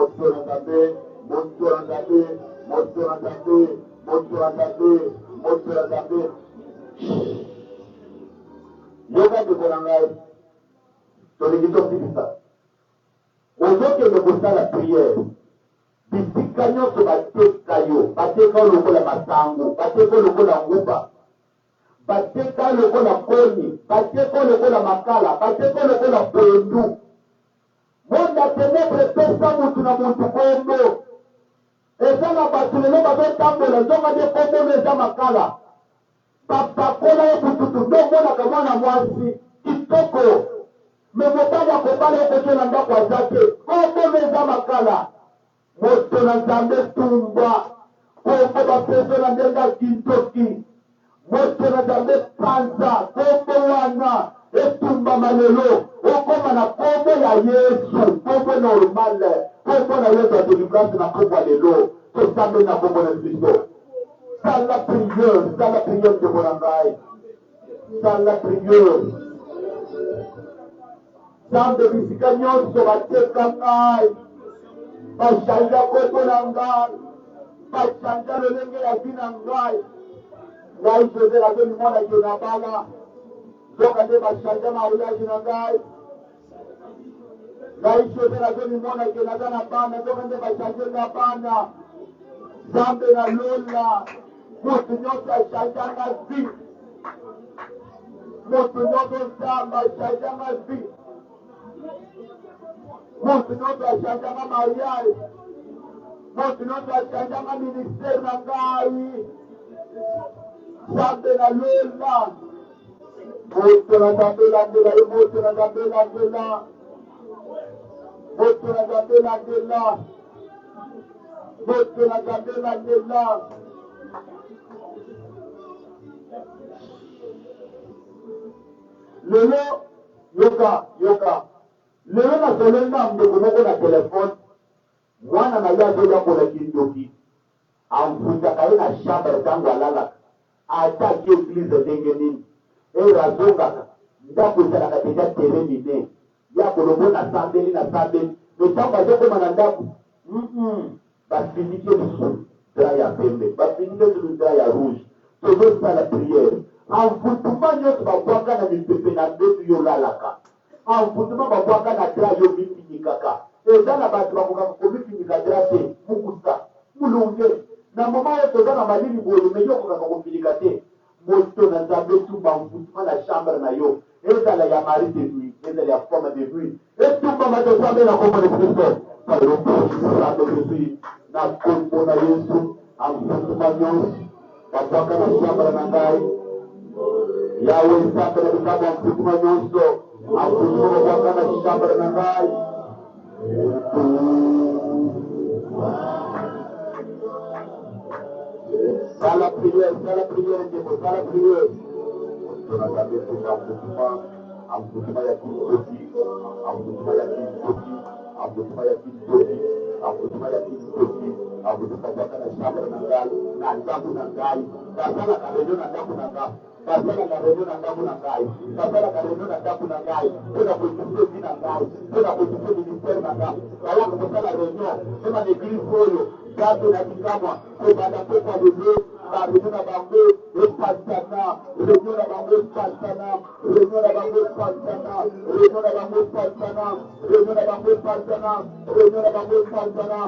moto na nzambe moto na nzambe moto na nzambe moto na nzambe moto na nzambe yoka ndeko na ngai tolingi tosilisa ozokende kosala priere bisika nyonso bateka yo bateka lokola masango bateka lokola nguba bateka lokola koni bateka lokola makala bateka lokola pondu monde ya ténèbre epesa mutu na muntu kombo eza na bato lelo bazotambola nzonga nde kombono eza makala bapakola ye bututu ndomonaka mwana mwasi kitoko me mobali akobala okoke na ndako aza te kombono eza makala moto na nzambe tumba kombo bapesa na ndenga kintoki moto na nzambe panza kombo wana etumba malelo okoma na kombo ya Yesu kombo normale kombo na Yesu ya délivrance na kombo ya lelo tosambe na kombo na Kristo. Sala prière de mon engaille. Sala prière. Sambe bisika nyonso bateka ngai. Bashanja kombo na ngai. Bashanja lolenge ya vina ngai. Ngai Jose rabe mimona jona bala. Zoka nde bashanja maulaji na ngai. Ngai Jose rabe mimona jona na bana. Zoka nde bashanja na bana. Sambe na lola. Moto nyonso ashajanga vi. Moto nyonso samba ashajanga vi. Moto nyonso ashajanga mariage. Moto nyonso ashajanga ministère na ngai. Sambe na lola. Moto na zambe landela. Moto na zambe landela. Moto na zambe landela. Moto na zambe landela. Lelo yoka lelo na solenda mdogo moko na telefone mwana na yazo ya kola kindoki amfuta kae na shamba tangu alala ata ke église ndenge nini razonga ndako sana katika tereni ne ya kolombo na sambeli no shamba zoko mana ndako bafinike biso dra ya pembe bafinike biso dra ya rouge tozo sala prière envoûtement nyonso babwaka na mipepe na ndetu yo lalaka envoûtement babwaka na dra yo mifinikaka eza na bato bakokaka komifinika dra te mukusa mulunge na moma oyo toza na malili boye me yo okokaka kofinika te moto na nzambe etumba envoûtement na chambre na yo ezala ya mari de nuit ezala ya femme de nuit etumba matosambe na kombo de Kristo palosambe Jésus na kombo na Yesu envoûtement nyonso babwaka na chambre na ngai Yahweh sambe na bikabo envoûtement nyonso envoûtement babwaka na chambre na ngai Sala prière, ndeko, sala prière. Tunataka kufunga envoûtement ya kintoki, envoûtement ya kintoki, envoûtement ya kintoki, envoûtement ya kintoki, envoûtement babwaka na chambre na ngai, na ndako na ngai, basala ka réunion na ndako na ngai. Basala ka réunion na ndako na ngai, basala ka réunion na ndako na ngai, mpona koétudier vie na ngai, mpona koétudier ministère na ngai, bayaka kosala réunion, mpona na église oyo, nzambe na bikamwa, kobanda pokwa lelo, ba réunion na bango, epasana, réunion na bango epasana, réunion na bango epasana, réunion na bango epasana, réunion na bango epasana, réunion na bango epasana,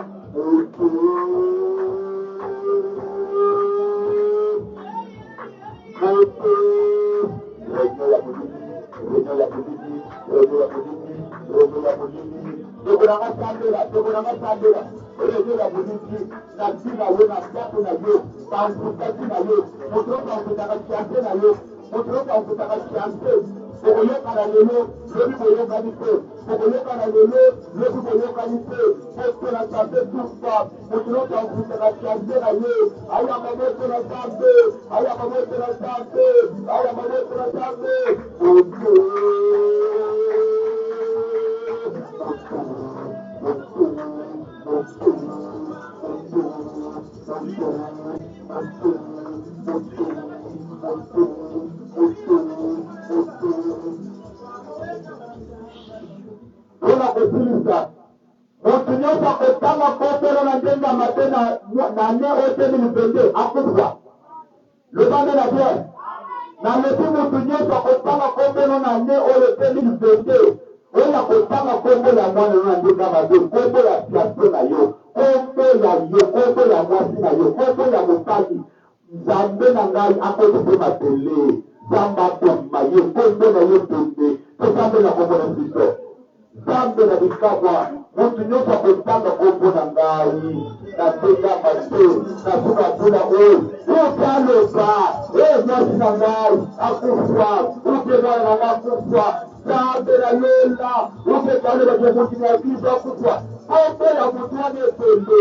pombe ya mutwane pembe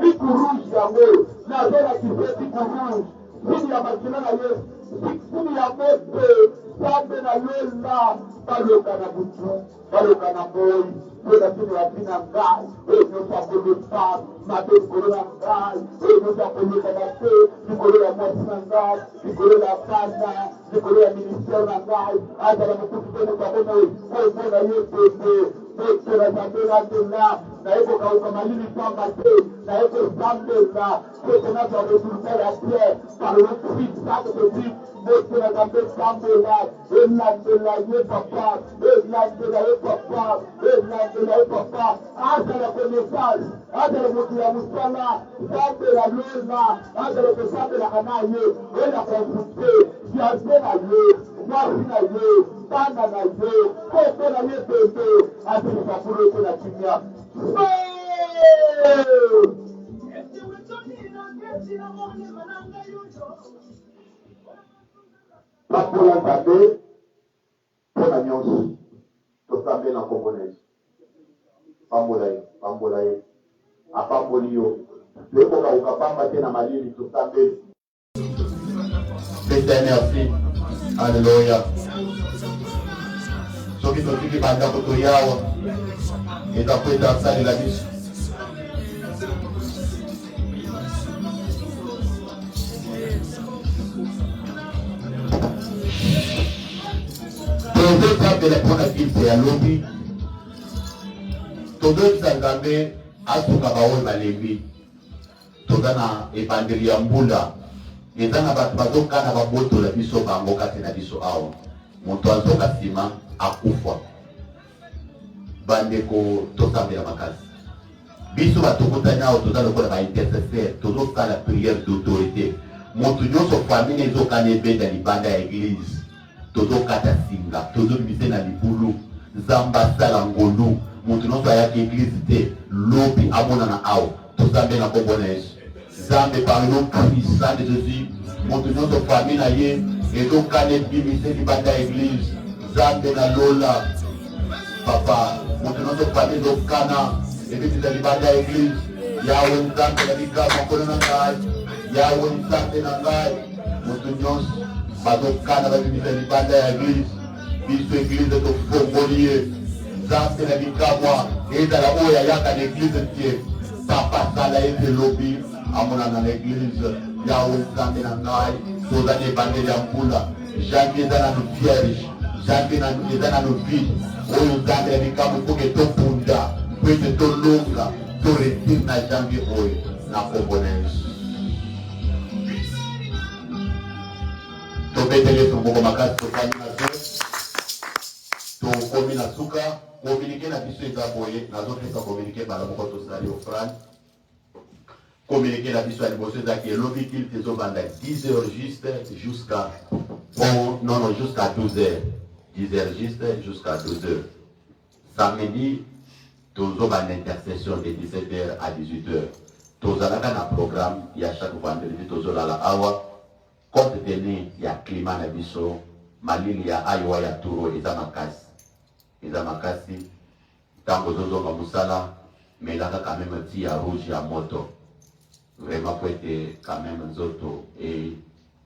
ikuruji yango nazona kipeti kuruji chini ya makina na Yesu chini ya moto sambe na lola baloka na butu baloka na boyi Ola tini wapina ngai, nyosa kule pa, mabe kolola ngai, nyosa kule kanate, nikolola mwasina ngai, nikolola kanda, nikolola ministeri ngai, hata la mkutu kwenye kwa mwana yesu, Mekera zambela ndela, na eko kauka malini pamba te, na eko zambela, kete nazo resulta ya pierre, par le Christ sac de Christ, Mekera zambela, elandela ye papa, elandela ye papa, elandela ye papa, hata la connaissance, hata la mutu ya musala, zambela lola, hata la kusambela anaye, ela konfute, siaze na ye, mwasi na ye, banda na ye, kote na ye pepe, hata nisapuro iko na kimya. Papola Nzambe, pona nyonso, tosambe na Congolais. Pambola ye, apamboli yo. Leko ka ukapamba tena malili, tosambe. Merci. Alléluia. Soki totiki bandako toyawa etakweta asalela biso tozosambela mpona kilise ya lobi tozokisa Nzambe asuka baoyo balembi toza na ebandeli ya mbula eza na bato bazokana babotola biso bango kati na biso awa moto azoka nsima akufa bandeko tosambela makasi biso batokotani awa toza lokola baintercesseur tozosala priere d'autorité moto nyonso famille ezokana ebenda libanda ya eglise tozokata singa tozobimisa na libulu nzambe asala ngolu moto nyonso ayaki eglise te lobi amonana awa tosambe na kombo na Yesu nzambe par le nom puissant de Jésus moto nyonso famille na ye ezokana ebimisa libanda ya eglise nzambe na lola papa moto nyonso famille ezokana ebimisa libanda ya eglise yawe nzambe na likama nkolo na ngai yawe nzambe na ngai moto nyonso bazokana babimisa libanda ya eglise biso eglise tofongoli ye nzambe na likamwa ezala oyo ayaka na eglise tie papa sala ete lobi amonana na eglise yawe nzambe na ngai toza na ebandeli ya mbula janvier eza nano vierge janvier eza nano vide oyo nzambe ya likamwa mpoke topunda mpo ete tolonga toretire na janvier oyo na kombo na Yesu tobetele tomboko makasi tofani na zo tokomi na suka kominike na biso eza boye nazopesa kominike bala moko tosali ofrande communiquer la biso ya liboso ezaki elobi kilte ezobanda 10h juste jusqu'à jusqu'à 12h 10h juste jusqu'à 12h samedi tozobanda intercession de 17h à 18h tozalaka na programme ya chaque vendredi tozolala awa compte tenu ya climat na biso malili ya ayowa ya turo eza makasi ntango ozozonga mosala melaka quand même ti ya rouge ya moto vraiment pour être quand même nzoto et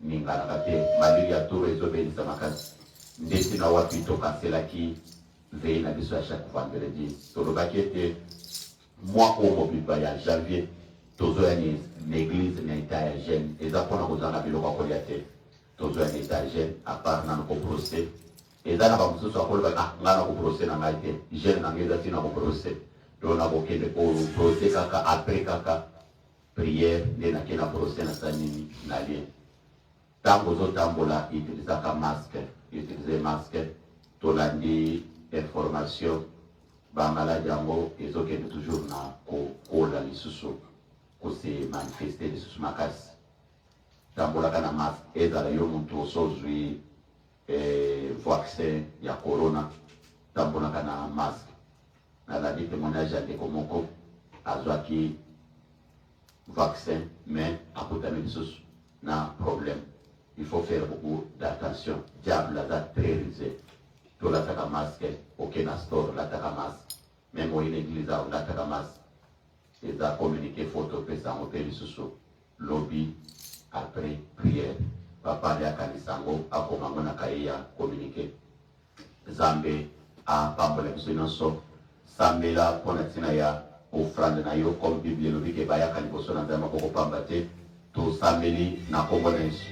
ningalaka te malili ya turo ezobelisa makasi ndeti na wapi tokanselaki vei na biso ya chaque vendredi tolobaki ete mois oyo mobimba ya janvier tozoya na église na eta ya jeune eza mpona kozala na biloko akolia te tozoya na eta ya jeune apart nano koprose eza na bamosusu akolobaka ngai na koprose na ngai te jeune na ngai eza ti na koprose to na kokende koprose kaka apres kaka prière nde nake na prose na sanini na lie ntango ozotambola utilisaka masque utilize masque tolandi information bamaladi yango ezokende toujours na kokola lisusu kose manifeste lisusu makasi tambolaka na masque ezala yo moto osozwi vaccin ya corona tambolaka na masque nalandi témoignage ya ndeko moko azwaki vaccin, mais à côté de ça, n'a problème. Il faut faire beaucoup d'attention. Diable a très risé. Tout l'attaque à masque, aucun store l'attaque à masque. Même au l'église, on l'attaque à masque. eza communiqué photo pesa ngo pe lisusu lobby après prière papa ali akanisa yango akoma ngo na kaye ya communiqué Nzambe apambola biso nyonso sambela mpona ntina ya ofrande na yo comme bible elobi ke bayaka liboso na Nzambe maboko pamba te tosambeli na kombo na Yesu